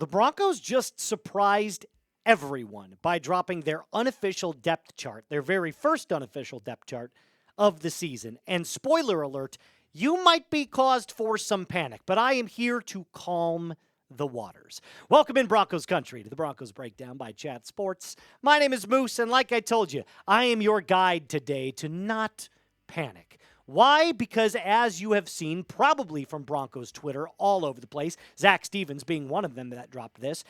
The Broncos just surprised everyone by dropping their unofficial depth chart, their very first unofficial depth chart of the season. And spoiler alert, you might be caused for some panic, but I am here to calm the waters. Welcome in Broncos country to the Broncos Breakdown by Chat Sports. My name is Moose, and like I told you, I am your guide today to not panic. Why? Because as you have seen, probably from Broncos Twitter all over the place, Zach Stevens being one of them that dropped this,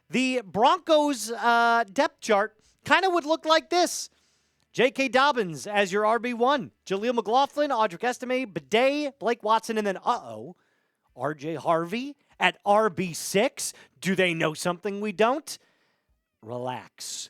the Broncos depth chart kind of would look like this. J.K. Dobbins as your RB1, Jaleel McLaughlin, Audric Estime, Bidet, Blake Watson, and then, R.J. Harvey at RB6. Do they know something we don't? Relax.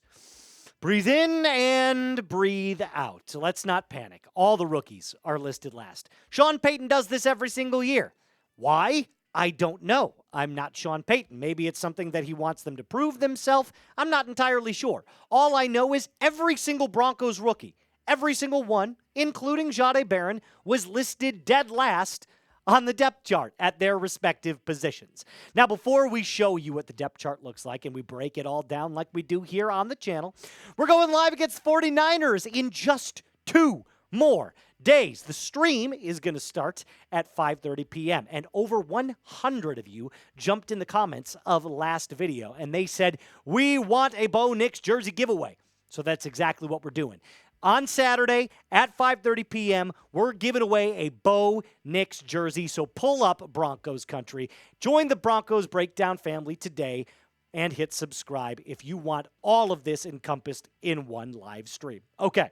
Breathe in and breathe out. So let's not panic. All the rookies are listed last. Sean Payton does this every single year. Why? I don't know. I'm not Sean Payton. Maybe it's something that he wants them to prove themselves. I'm not entirely sure. All I know is every single Broncos rookie, every single one, including Jahdae Barron, was listed dead last on the depth chart at their respective positions. Now, before we show you what the depth chart looks like and we break it all down like we do here on the channel, we're going live against 49ers in just 2 more days. The stream is going to start at 5:30 p.m. And over 100 of you jumped in the comments of last video and they said, we want a Bo Nix jersey giveaway. So that's exactly what we're doing. On Saturday at 5:30 p.m., we're giving away a Bo Nix jersey. So pull up Broncos country. Join the Broncos Breakdown family today and hit subscribe if you want all of this encompassed in one live stream. Okay,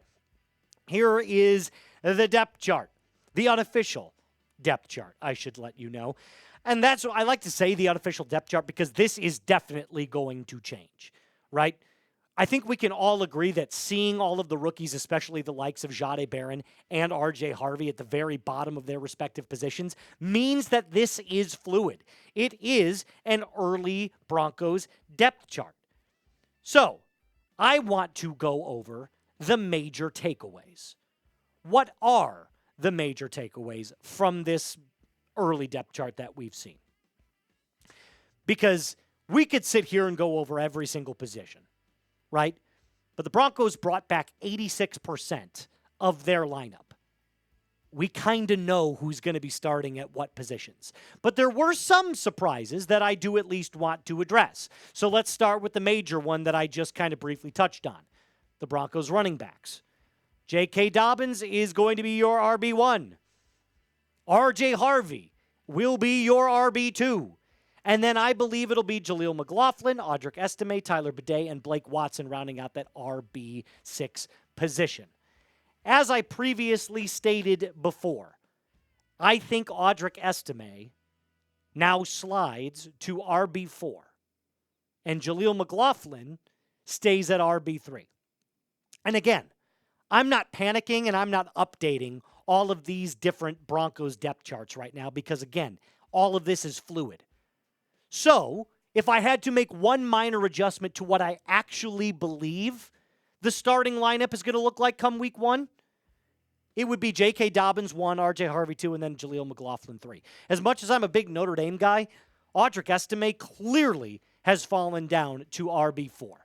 here is the depth chart, the unofficial depth chart, I should let you know. And that's what I like to say, the unofficial depth chart, because this is definitely going to change, right? I think we can all agree that seeing all of the rookies, especially the likes of Jahdae Barron and R.J. Harvey at the very bottom of their respective positions, means that this is fluid. It is an early Broncos depth chart. So, I want to go over the major takeaways. What are the major takeaways from this early depth chart that we've seen? Because we could sit here and go over every single position, right? But the Broncos brought back 86% of their lineup. We kind of know who's going to be starting at what positions. But there were some surprises that I do at least want to address. So let's start with the major one that I just kind of briefly touched on. The Broncos running backs. J.K. Dobbins is going to be your RB1. R.J. Harvey will be your RB2. And then I believe it'll be Jaleel McLaughlin, Audric Estime, Tyler Bidet, and Blake Watson rounding out that RB6 position. As I previously stated before, I think Audric Estime now slides to RB4. And Jaleel McLaughlin stays at RB3. And again, I'm not panicking and I'm not updating all of these different Broncos depth charts right now because, again, all of this is fluid. So, if I had to make one minor adjustment to what I actually believe the starting lineup is going to look like come week 1, it would be J.K. Dobbins 1, R.J. Harvey 2, and then Jaleel McLaughlin 3. As much as I'm a big Notre Dame guy, Audric Estime clearly has fallen down to RB4.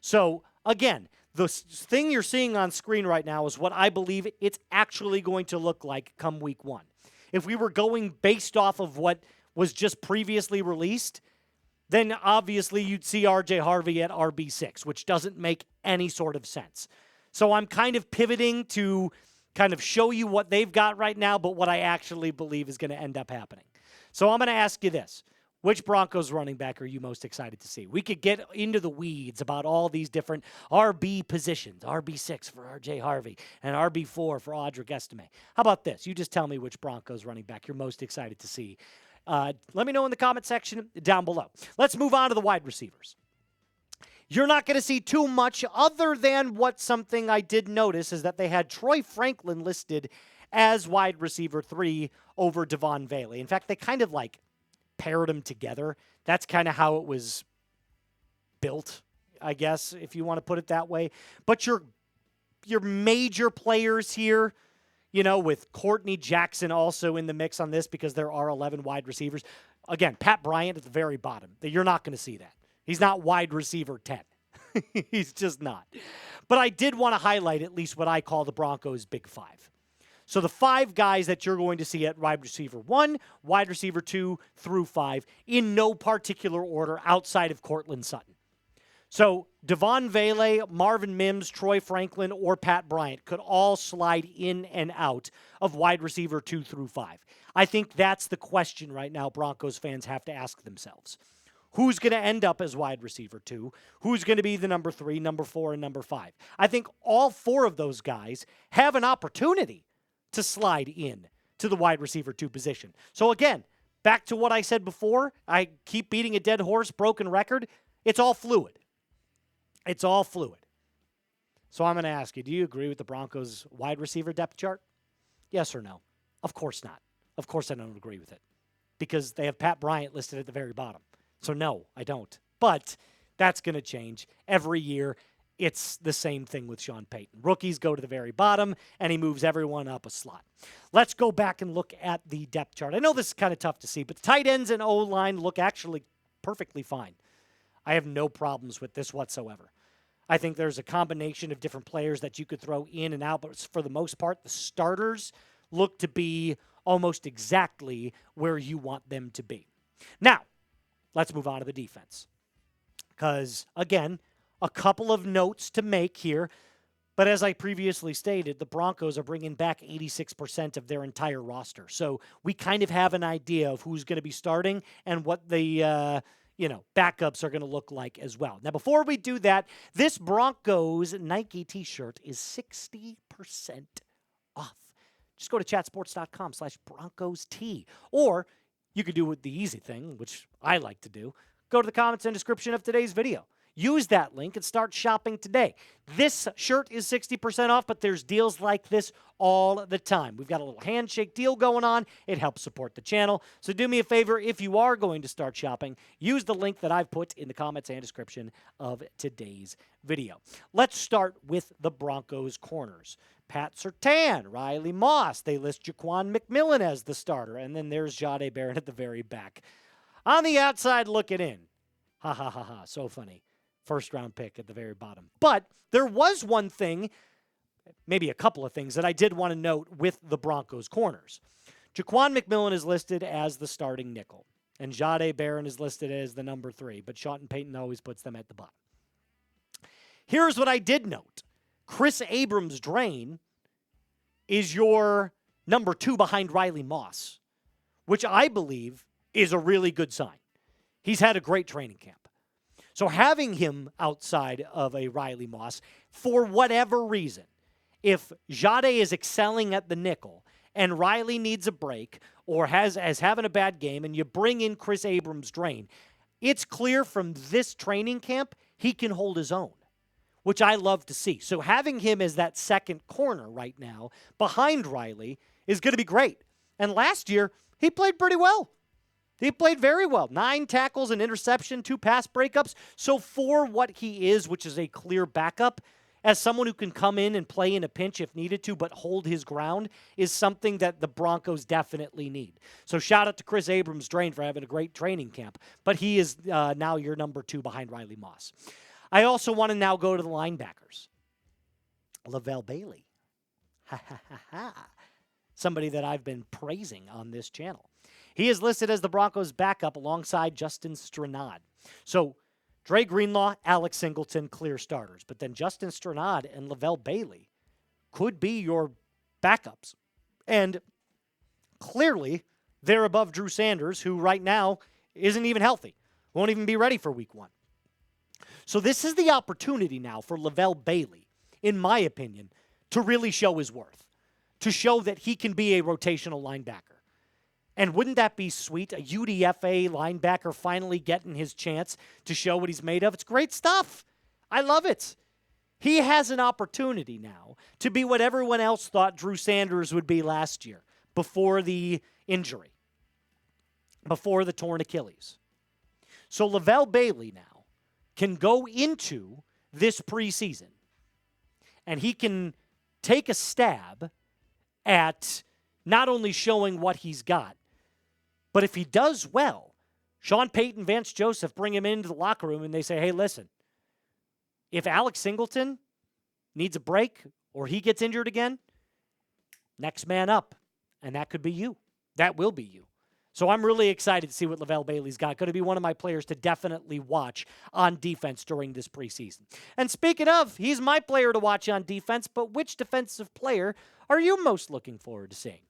So, again, the thing you're seeing on screen right now is what I believe it's actually going to look like come week 1. If we were going based off of what was just previously released, then obviously you'd see R.J. Harvey at RB6, which doesn't make any sort of sense. So I'm kind of pivoting to kind of show you what they've got right now, but what I actually believe is going to end up happening. So I'm going to ask you this. Which Broncos running back are you most excited to see? We could get into the weeds about all these different RB positions. RB6 for R.J. Harvey and RB4 for Audric Estime. How about this? You just tell me which Broncos running back you're most excited to see. Let me know in the comment section down below. Let's move on to the wide receivers. You're not going to see too much other than what something I did notice is that they had Troy Franklin listed as wide receiver 3 over Devon Bailey. In fact, they kind of like paired them together. That's kind of how it was built, I guess, if you want to put it that way. But your major players here, you know, with Courtney Jackson also in the mix on this because there are 11 wide receivers. again, Pat Bryant at the very bottom. You're not going to see that. He's not wide receiver 10. He's just not. But I did want to highlight at least what I call the Broncos' big five. So the five guys that you're going to see at wide receiver 1, wide receiver 2 through 5, in no particular order outside of Courtland Sutton. So Devon Vele, Marvin Mims, Troy Franklin, or Pat Bryant could all slide in and out of wide receiver 2 through 5. I think that's the question right now Broncos fans have to ask themselves. Who's going to end up as wide receiver 2? Who's going to be the number 3, number 4, and number 5? I think all 4 of those guys have an opportunity to slide in to the wide receiver 2 position. So again, back to what I said before, I keep beating a dead horse, broken record. It's all fluid. It's all fluid. So I'm going to ask you, do you agree with the Broncos' wide receiver depth chart? Yes or no? Of course not. Of course I don't agree with it because they have Pat Bryant listed at the very bottom. So no, I don't. But that's going to change every year. It's the same thing with Sean Payton. Rookies go to the very bottom, and he moves everyone up a slot. Let's go back and look at the depth chart. I know this is kind of tough to see, but the tight ends and O-line look actually perfectly fine. I have no problems with this whatsoever. I think there's a combination of different players that you could throw in and out, but for the most part, the starters look to be almost exactly where you want them to be. Now, let's move on to the defense. Because, again, a couple of notes to make here. But as I previously stated, the Broncos are bringing back 86% of their entire roster. So we kind of have an idea of who's going to be starting and what the backups are going to look like as well. Now, before we do that, this Broncos Nike t-shirt is 60% off. Just go to chatsports.com/BroncosT. Or you could do it the easy thing, which I like to do. Go to the comments and description of today's video. Use that link and start shopping today. This shirt is 60% off, but there's deals like this all the time. We've got a little handshake deal going on. It helps support the channel. So do me a favor, if you are going to start shopping, use the link that I've put in the comments and description of today's video. Let's start with the Broncos corners. Pat Surtain, Riley Moss. They list Jaquan McMillian as the starter, and then there's Jahdae Barron at the very back. On the outside looking in. Ha, ha, ha, ha. So funny. First-round pick at the very bottom. But there was one thing, maybe a couple of things, that I did want to note with the Broncos corners. Jaquan McMillian is listed as the starting nickel, and Jahdae Barron is listed as the number 3, but Sean Payton always puts them at the bottom. Here's what I did note. Kris Abrams-Draine is your number 2 behind Riley Moss, which I believe is a really good sign. He's had a great training camp. So having him outside of a Riley Moss, for whatever reason, if Jahdae is excelling at the nickel and Riley needs a break or has having a bad game and you bring in Kris Abrams-Draine, it's clear from this training camp he can hold his own, which I love to see. So having him as that second corner right now behind Riley is going to be great. And last year, he played pretty well. He played very well. 9 tackles, an interception, 2 pass breakups. So for what he is, which is a clear backup, as someone who can come in and play in a pinch if needed to, but hold his ground, is something that the Broncos definitely need. So shout out to Kris Abrams-Draine for having a great training camp. But he is now your number 2 behind Riley Moss. I also want to now go to the linebackers. Lavelle Bailey. Ha, ha, ha, ha. Somebody that I've been praising on this channel. He is listed as the Broncos' backup alongside Justin Strnad. So, Dre Greenlaw, Alex Singleton, clear starters. But then Justin Strnad and Lavelle Bailey could be your backups. And clearly, they're above Drew Sanders, who right now isn't even healthy. Won't even be ready for week 1. So this is the opportunity now for Lavelle Bailey, in my opinion, to really show his worth. To show that he can be a rotational linebacker. And wouldn't that be sweet? A UDFA linebacker finally getting his chance to show what he's made of. It's great stuff. I love it. He has an opportunity now to be what everyone else thought Drew Sanders would be last year before the injury, before the torn Achilles. So Lavelle Bailey now can go into this preseason and he can take a stab at not only showing what he's got, but if he does well, Sean Payton, Vance Joseph bring him into the locker room and they say, hey, listen, if Alex Singleton needs a break or he gets injured again, next man up. And that could be you. That will be you. So I'm really excited to see what Lavelle Bailey's got. Going to be one of my players to definitely watch on defense during this preseason. And speaking of, he's my player to watch on defense, but which defensive player are you most looking forward to seeing?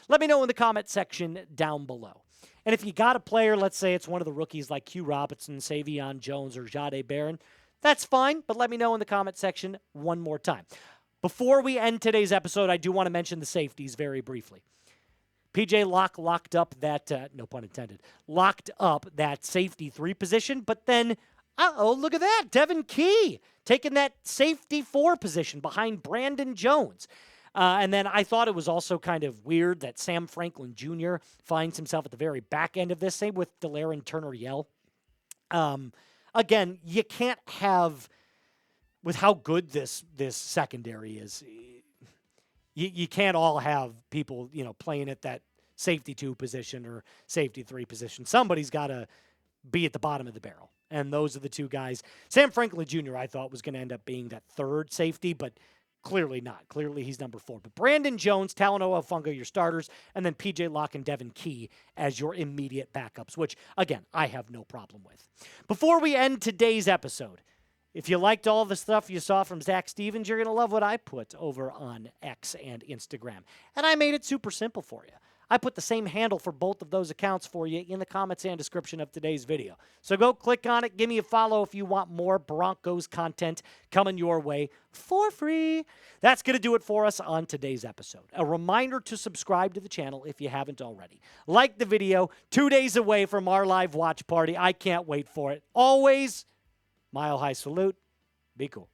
Let me know in the comment section down below. And if you got a player, let's say it's one of the rookies like Q Robinson, Savion Jones, or Jahdae Barron, that's fine, but let me know in the comment section one more time. Before we end today's episode, I do want to mention the safeties very briefly. PJ Locke locked up that, no pun intended, locked up that safety 3 position, but then, look at that, Devin Key taking that safety 4 position behind Brandon Jones. And then I thought it was also kind of weird that Sam Franklin Jr. finds himself at the very back end of this, same with Delaren Turner-Yell. Again, you can't have, with how good this secondary is, you can't all have people, playing at that safety 2 position or safety 3 position. Somebody's got to be at the bottom of the barrel. And those are the 2 guys. Sam Franklin Jr. I thought was going to end up being that 3rd safety, but clearly not. Clearly he's number 4. But Brandon Jones, Talanoa Funga, your starters, and then PJ Locke and Devin Key as your immediate backups, which, again, I have no problem with. Before we end today's episode, if you liked all the stuff you saw from Zach Stevens, you're going to love what I put over on X and Instagram. And I made it super simple for you. I put the same handle for both of those accounts for you in the comments and description of today's video. So go click on it. Give me a follow if you want more Broncos content coming your way for free. That's going to do it for us on today's episode. A reminder to subscribe to the channel if you haven't already. Like the video. 2 days away from our live watch party. I can't wait for it. Always, Mile High Salute. Be cool.